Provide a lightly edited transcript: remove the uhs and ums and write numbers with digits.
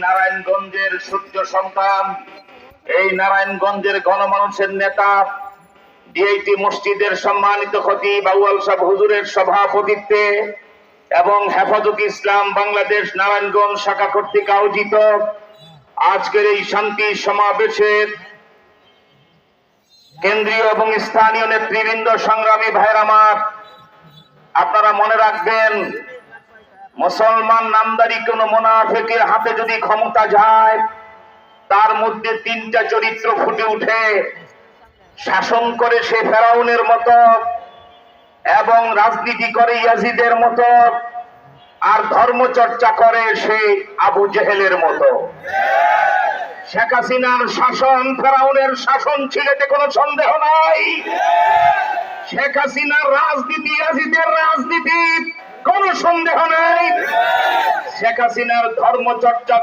নারায়ণগঞ্জের সূর্য সন্তান, এই নারায়ণগঞ্জের গণমানুষের নেতা, ডিআইটি মসজিদের সম্মানিত খতিব আউয়াল সাহেব হুজুরের সভাপতিত্বে এবং হেফাজত ইসলাম বাংলাদেশ নারায়ণগঞ্জ শাখা কর্তৃক আয়োজিত আজকের এই শান্তি সমাবেশের কেন্দ্রীয় এবং স্থানীয় নেতৃবৃন্দ, সংগ্রামী ভাইয়ের আমার, আপনারা মনে রাখবেন, মুসলমান নামদারি কোন মুনাফিকের হাতে যদি ক্ষমতা যায়, তার মধ্যে তিনটা চরিত্র ফুটে উঠে। শাসন করে সে ফেরাউনের মতো, এবং রাজনীতি করে ইয়াজিদের মতো, আর ধর্মচর্চা করে সে আবু জেহেলের মতো। শেখ হাসিনার শাসন ফেরাউনের শাসন ছিল, এতে কোনো সন্দেহ নাই। শেখ হাসিনার রাজনীতি ইয়াজিদের রাজনীতি, কোনো সন্দেহ নাই। শেখ হাসিনার ধর্মচর্চা